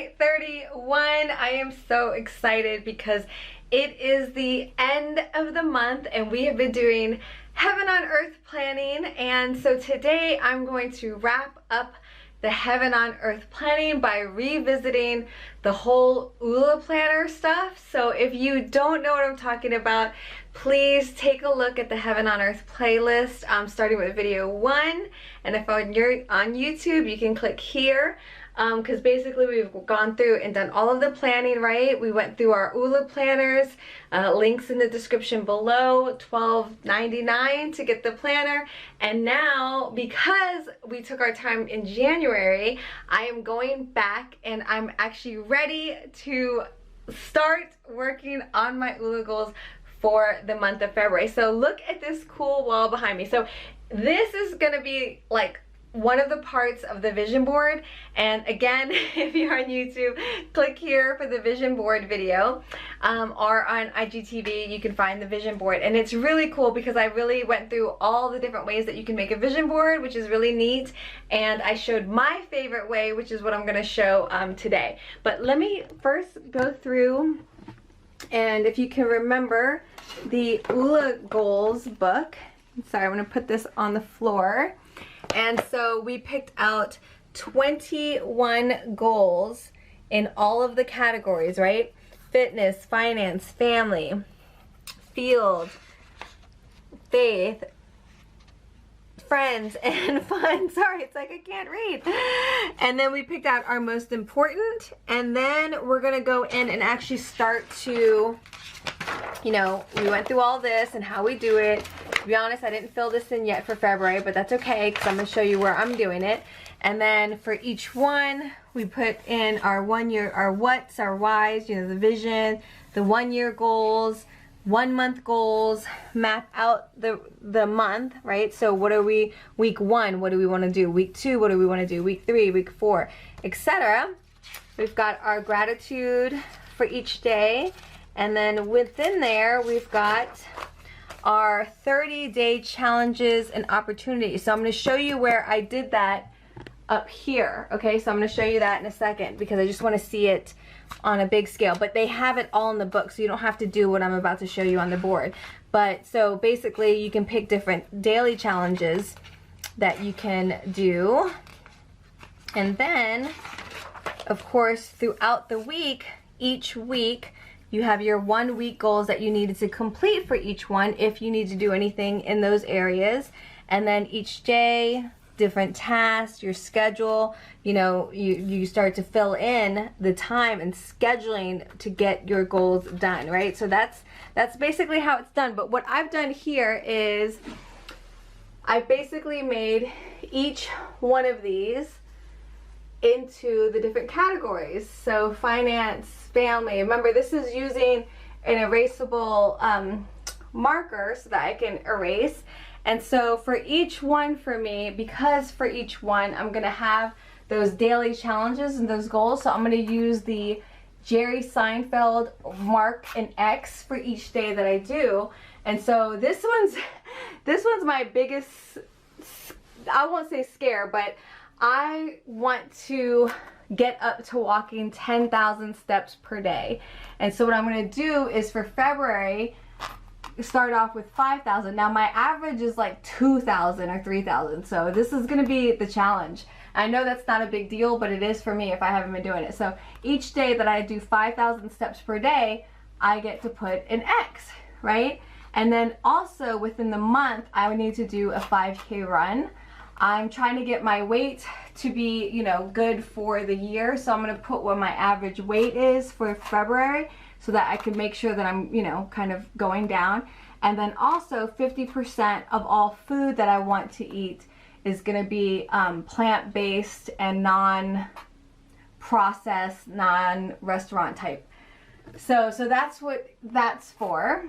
day 31. I am so excited because it is the end of the month and we have been doing heaven on earth planning, and so today I'm going to wrap up the heaven on earth planning by revisiting the whole OolaPlanner stuff. So if you don't know what I'm talking about, please take a look at the heaven on earth playlist, starting with video 1, and if you're on YouTube you can click here. Because basically we've gone through and done all of the planning, right? We went through our OolaPlanners, links in the description below, $12.99 to get the planner. And now, because we took our time in January, I am going back and I'm actually ready to start working on my Oola goals for the month of February. So look at this cool wall behind me. So this is gonna be like one of the parts of the vision board, and again, if you're on YouTube, click here for the vision board video, or on IGTV you can find the vision board. And it's really cool because I really went through all the different ways that you can make a vision board, which is really neat, and I showed my favorite way, which is what I'm going to show today. But let me first go through, and if you can remember the Oola Goals book, sorry, I'm going to put this on the floor. And so we picked out 21 goals in all of the categories, right? Fitness, finance, family, field, faith, friends, and fun. Sorry, it's like I can't read. And then we picked out our most important, and then we're gonna go in and actually start to, you know, we went through all this and how we do it. To be honest, I didn't fill this in yet for February, but that's okay because I'm going to show you where I'm doing it. And then for each one, we put in our 1 year, our what's, our why's, you know, the vision, the 1 year goals, 1 month goals, map out the month, right? So what are we, week 1, what do we want to do? Week 2, what do we want to do? Week 3, week 4, etc. We've got our gratitude for each day. And then within there, we've got our 30-day challenges and opportunities. So I'm going to show you where I did that up here. Okay, so I'm going to show you that in a second because I just want to see it on a big scale. But they have it all in the book, so you don't have to do what I'm about to show you on the board. But so basically you can pick different daily challenges that you can do. And then, of course, throughout the week, each week, you have your 1 week goals that you needed to complete for each one if you need to do anything in those areas. And then each day, different tasks, your schedule, you know, you start to fill in the time and scheduling to get your goals done, right? So that's basically how it's done. But what I've done here is I basically made each one of these into the different categories. So finance, family. Remember, this is using an erasable marker so that I can erase. And so for each one for me, because for each one I'm going to have those daily challenges and those goals, so I'm going to use the Jerry Seinfeld mark an X for each day that I do. And so this one's my biggest, I won't say scare, but I want to get up to walking 10,000 steps per day. And so what I'm going to do is for February, start off with 5,000. Now my average is like 2,000 or 3,000. So this is going to be the challenge. I know that's not a big deal, but it is for me if I haven't been doing it. So each day that I do 5,000 steps per day, I get to put an X, right? And then also within the month, I would need to do a 5K run. I'm trying to get my weight to be, you know, good for the year. So I'm going to put what my average weight is for February so that I can make sure that I'm, you know, kind of going down. And then also 50% of all food that I want to eat is going to be plant-based and non-processed, non-restaurant type. So that's what that's for.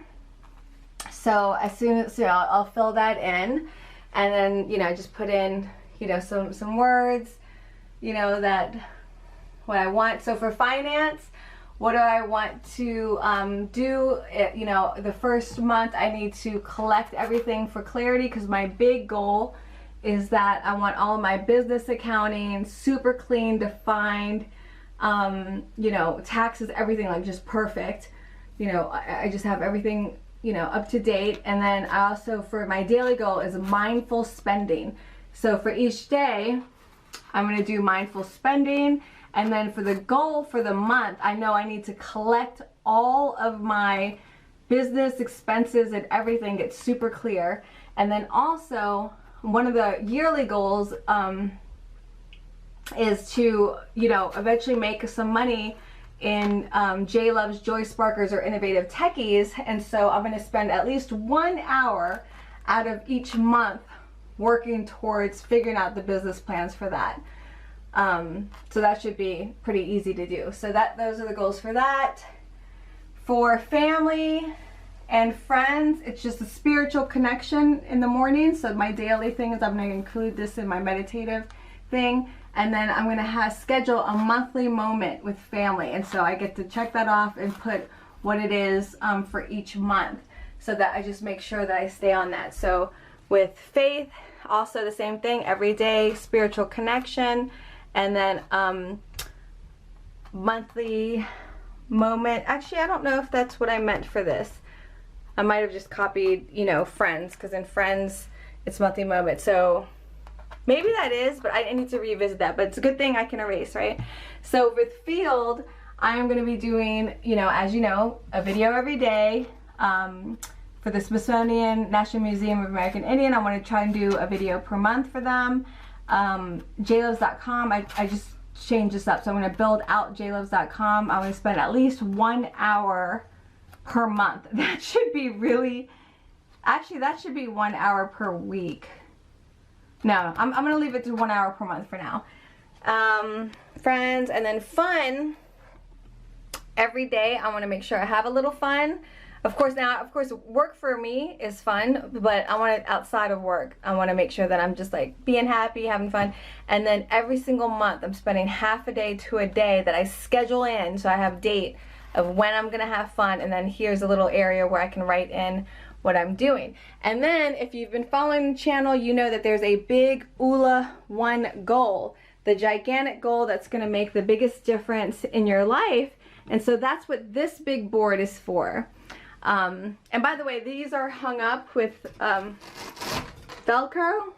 So as soon as, you know, I'll fill that in. And then, you know, just put in, you know, some words, you know, that what I want. So for finance, what do I want to do? You know, the first month I need to collect everything for clarity because my big goal is that I want all of my business accounting super clean, defined, you know, taxes, everything like just perfect. You know, I just have everything, you know, up to date. And then I also, for my daily goal is mindful spending. So for each day, I'm gonna do mindful spending. And then for the goal for the month, I know I need to collect all of my business expenses and everything, get super clear. And then also, one of the yearly goals is to, you know, eventually make some money in JLOVES, Joy Sparkers, or Innovative Techies. And so I'm going to spend at least 1 hour out of each month working towards figuring out the business plans for that. So that should be pretty easy to do. So those are the goals for that. For family and friends, it's just a spiritual connection in the morning. So my daily thing is I'm going to include this in my meditative thing. And then I'm going to schedule a monthly moment with family. And so I get to check that off and put what it is for each month, so that I just make sure that I stay on that. So with faith, also the same thing, every day, spiritual connection. And then monthly moment. Actually, I don't know if that's what I meant for this. I might have just copied, you know, friends, because in friends, it's monthly moment. So maybe that is, but I need to revisit that. But it's a good thing I can erase, right? So with field, I'm going to be doing, you know, as you know, a video every day. For the Smithsonian National Museum of American Indian, I want to try and do a video per month for them. JLOVES.com, I just changed this up. So I'm going to build out JLOVES.com. I'm going to spend at least 1 hour per month. That should be really, actually that should be 1 hour per week. No, I'm going to leave it to 1 hour per month for now. Friends, and then fun. Every day I want to make sure I have a little fun. Of course, work for me is fun, but I want it outside of work. I want to make sure that I'm just like being happy, having fun. And then every single month I'm spending half a day to a day that I schedule in, so I have date of when I'm going to have fun. And then here's a little area where I can write in what I'm doing. And then if you've been following the channel, you know that there's a big OOLA 1 goal, the gigantic goal that's going to make the biggest difference in your life. And so that's what this big board is for. And by the way, these are hung up with Velcro.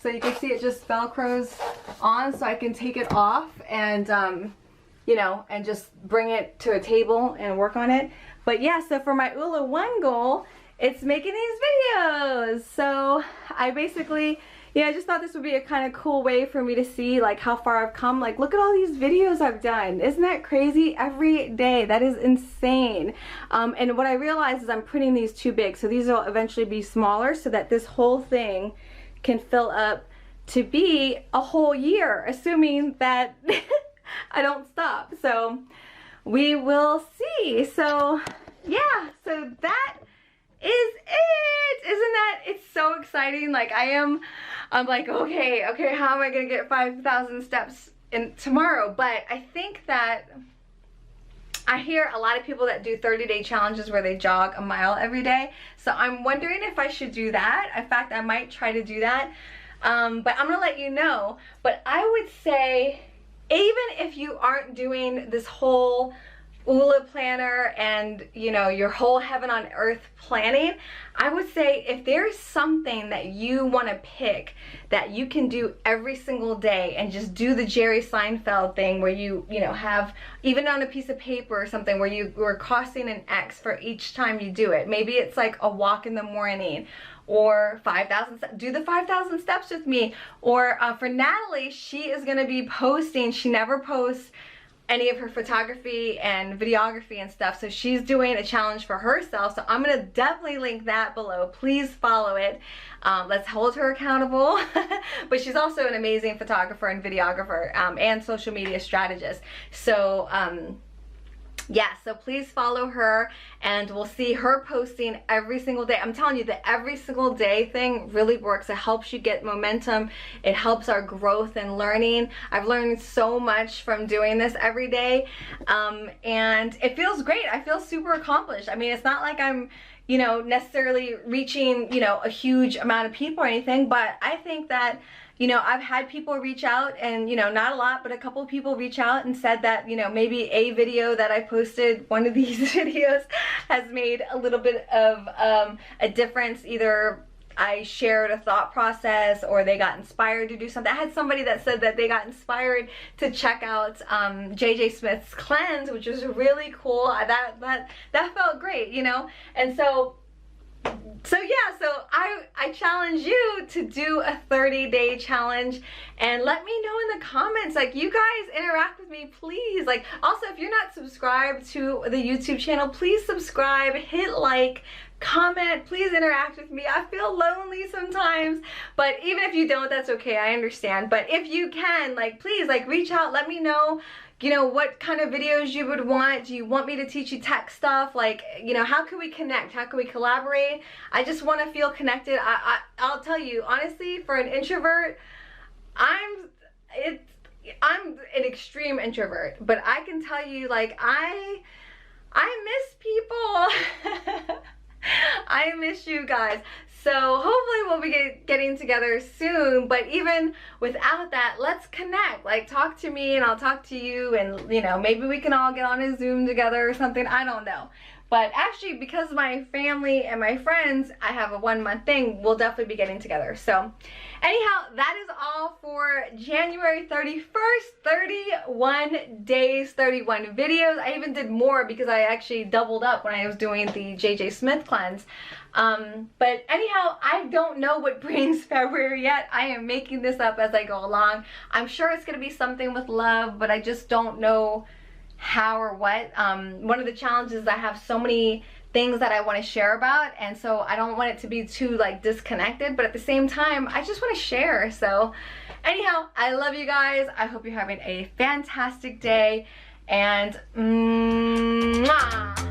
So you can see it just Velcros on, so I can take it off and, you know, and just bring it to a table and work on it. But yeah, so for my OOLA 1 goal, it's making these videos. So I basically, yeah, I just thought this would be a kind of cool way for me to see like how far I've come. Like, look at all these videos I've done. Isn't that crazy? Every day. That is insane. And what I realized is I'm printing these too big. So these will eventually be smaller so that this whole thing can fill up to be a whole year, assuming that I don't stop. So we will see. So yeah, so that is it. Isn't that, it's so exciting. Like I'm like, okay, how am I gonna get 5,000 steps in tomorrow? But I think that I hear a lot of people that do 30-day challenges where they jog a mile every day. So I'm wondering if I should do that. In fact, I might try to do that. But I'm gonna let you know. But I would say, even if you aren't doing this whole OolaPlanner and, you know, your whole heaven on earth planning, I would say if there's something that you want to pick that you can do every single day and just do the Jerry Seinfeld thing where you know, have even on a piece of paper or something where you are costing an X for each time you do it. Maybe it's like a walk in the morning, or 5,000 steps. Do the 5,000 steps with me. Or for Natalie, she is going to be posting, she never posts any of her photography and videography and stuff, so she's doing a challenge for herself, so I'm gonna definitely link that below. Please follow it. Let's hold her accountable. But she's also an amazing photographer and videographer and social media strategist. So yeah, so please follow her and we'll see her posting every single day. I'm telling you, the every single day thing really works. It helps you get momentum. It helps our growth and learning. I've learned so much from doing this every day. And it feels great. I feel super accomplished. I mean, it's not like I'm, you know, necessarily reaching, you know, a huge amount of people or anything, but I think that, you know, I've had people reach out, and, you know, not a lot, but a couple of people reach out and said that, you know, maybe a video that I posted, one of these videos, has made a little bit of a difference. Either I shared a thought process or they got inspired to do something. I had somebody that said that they got inspired to check out JJ Smith's cleanse, which was really cool. That felt great, you know? And so yeah, so I challenge you to do a 30-day challenge, and let me know in the comments. Like, you guys interact with me, please. Like, also, if you're not subscribed to the YouTube channel, please subscribe, hit like, comment, please interact with me. I feel lonely sometimes, but even if you don't, that's okay, I understand. But if you can, like, please, like, reach out, let me know, you know, what kind of videos you would want. Do you want me to teach you tech stuff? Like, you know, how can we connect? How can we collaborate? I just want to feel connected. I'll tell you, honestly, for an introvert, I'm an extreme introvert, but I can tell you, like, I miss people. I miss you guys. So hopefully we'll be getting together soon, but even without that, let's connect. Like, talk to me and I'll talk to you, and, you know, maybe we can all get on a Zoom together or something. I don't know. But actually, because of my family and my friends, I have a 1-month thing. We'll definitely be getting together. So anyhow, that is all for January 31st, 31 days, 31 videos. I even did more because I actually doubled up when I was doing the JJ Smith cleanse. But anyhow, I don't know what brings February yet. I am making this up as I go along. I'm sure it's going to be something with love, but I just don't know how or what. One of the challenges is I have so many things that I want to share about, and so I don't want it to be too, like, disconnected, but at the same time, I just want to share. So anyhow, I love you guys. I hope you're having a fantastic day, and mwah!